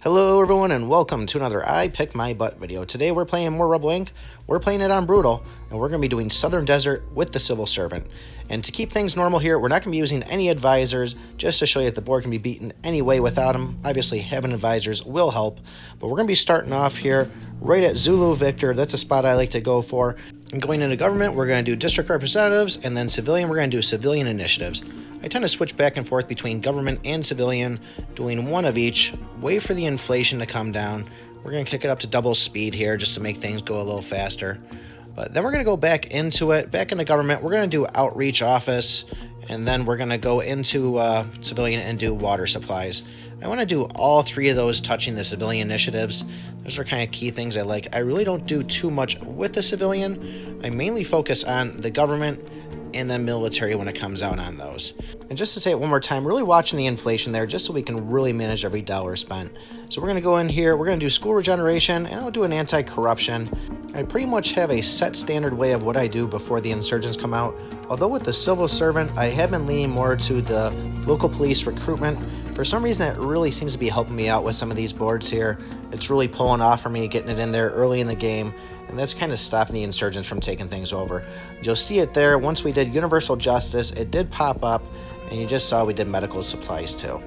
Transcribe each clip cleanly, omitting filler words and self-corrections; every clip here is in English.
Hello everyone and welcome to another I Pick My Butt video. Today we're playing more Rebel Inc. We're playing it on Brutal and we're going to be doing Southern Desert with the Civil Servant. And to keep things normal here, we're not going to be using any advisors just to show you that the board can be beaten any way without them. Obviously having advisors will help, but we're going to be starting off here right at Zulu Victor. That's a spot I like to go for. And going into government, we're going to do district representatives, and then civilian, we're going to do civilian initiatives. I tend to switch back and forth between government and civilian, doing one of each. Wait for the inflation to come down. We're going to kick it up to double speed here just to make things go a little faster. But then we're going to go back into government. We're going to do outreach office, and then we're going to go into civilian and do water supplies. I want to do all three of those touching the civilian initiatives. Those are kind of key things I like. I really don't do too much with the civilian. I mainly focus on the government and then military when it comes out on those. And just to say it one more time, really watching the inflation there just so we can really manage every dollar spent. So we're going to go in here, we're going to do school regeneration, and I'll do an anti-corruption. I pretty much have a set standard way of what I do before the insurgents come out. Although with the Civil Servant, I have been leaning more to the local police recruitment. For some reason, it really seems to be helping me out with some of these boards here. It's really pulling off for me, getting it in there early in the game, and that's kind of stopping the insurgents from taking things over. You'll see it there. Once we did universal justice, it did pop up, and you just saw we did medical supplies too.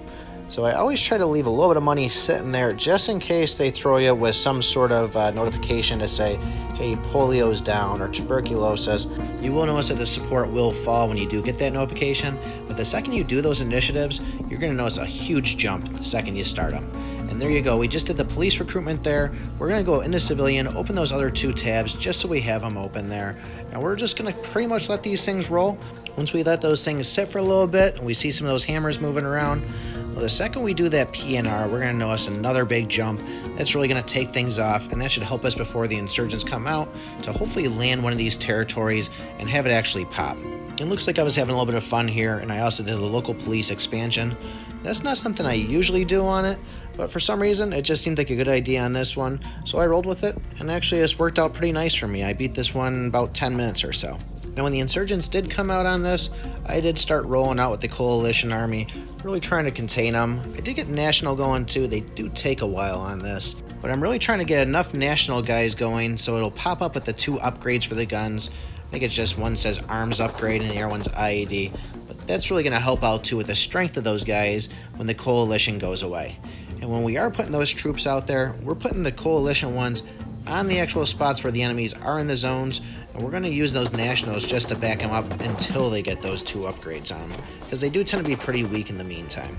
So I always try to leave a little bit of money sitting there just in case they throw you with some sort of notification to say, hey, polio's down or tuberculosis. You will notice that the support will fall when you do get that notification, but the second you do those initiatives, you're going to notice a huge jump the second you start them. And there you go. We just did the police recruitment there. We're going to go into civilian, open those other two tabs just so we have them open there. And we're just going to pretty much let these things roll. Once we let those things sit for a little bit and we see some of those hammers moving around, well, the second we do that PNR, we're going to notice another big jump. That's really going to take things off, and that should help us before the insurgents come out to hopefully land one of these territories and have it actually pop. It looks like I was having a little bit of fun here, and I also did the local police expansion. That's not something I usually do on it, but for some reason, it just seemed like a good idea on this one, so I rolled with it, and actually this worked out pretty nice for me. I beat this one in about 10 minutes or so. Now, when the insurgents did come out on this, I did start rolling out with the coalition army, really trying to contain them. I did get national going too. They do take a while on this, but I'm really trying to get enough national guys going so it'll pop up with the two upgrades for the guns. I think it's just one says arms upgrade and the other one's IED, but that's really going to help out too with the strength of those guys when the coalition goes away. And when we are putting those troops out there, we're putting the coalition ones on the actual spots where the enemies are in the zones, and we're going to use those nationals just to back them up until they get those two upgrades on them, because they do tend to be pretty weak in the meantime.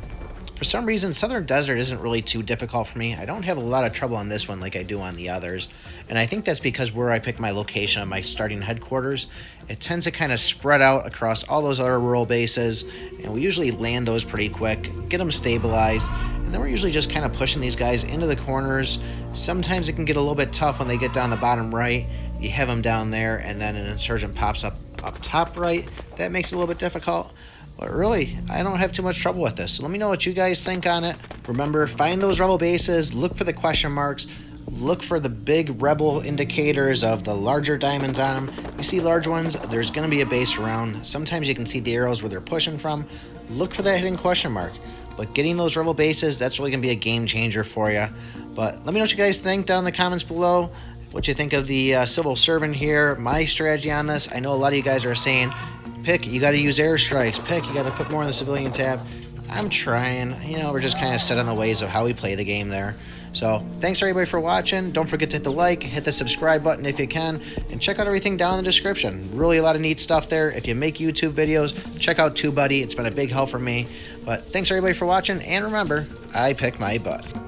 For some reason, Southern Desert isn't really too difficult for me. I don't have a lot of trouble on this one like I do on the others, and I think that's because where I pick my location of my starting headquarters, it tends to kind of spread out across all those other rural bases, and we usually land those pretty quick, get them stabilized, and then we're usually just kind of pushing these guys into the corners. Sometimes it can get a little bit tough when they get down the bottom right. You have them down there, and then an insurgent pops up top right. That makes it a little bit difficult. But really, I don't have too much trouble with this. So let me know what you guys think on it. Remember, find those rebel bases, look for the question marks, look for the big rebel indicators of the larger diamonds on them. You see large ones, there's going to be a base around. Sometimes you can see the arrows where they're pushing from. Look for that hidden question mark. But getting those rebel bases, that's really going to be a game changer for you. But let me know what you guys think down in the comments below. What you think of the Civil Servant here, my strategy on this. I know a lot of you guys are saying, Pick, you got to use airstrikes. Pick, you got to put more in the civilian tab. I'm trying. You know, we're just kind of set on the ways of how we play the game there. So thanks everybody for watching. Don't forget to hit the like, hit the subscribe button if you can, and check out everything down in the description. Really a lot of neat stuff there. If you make YouTube videos, check out TubeBuddy. It's been a big help for me. But thanks everybody for watching, and remember, I pick my butt.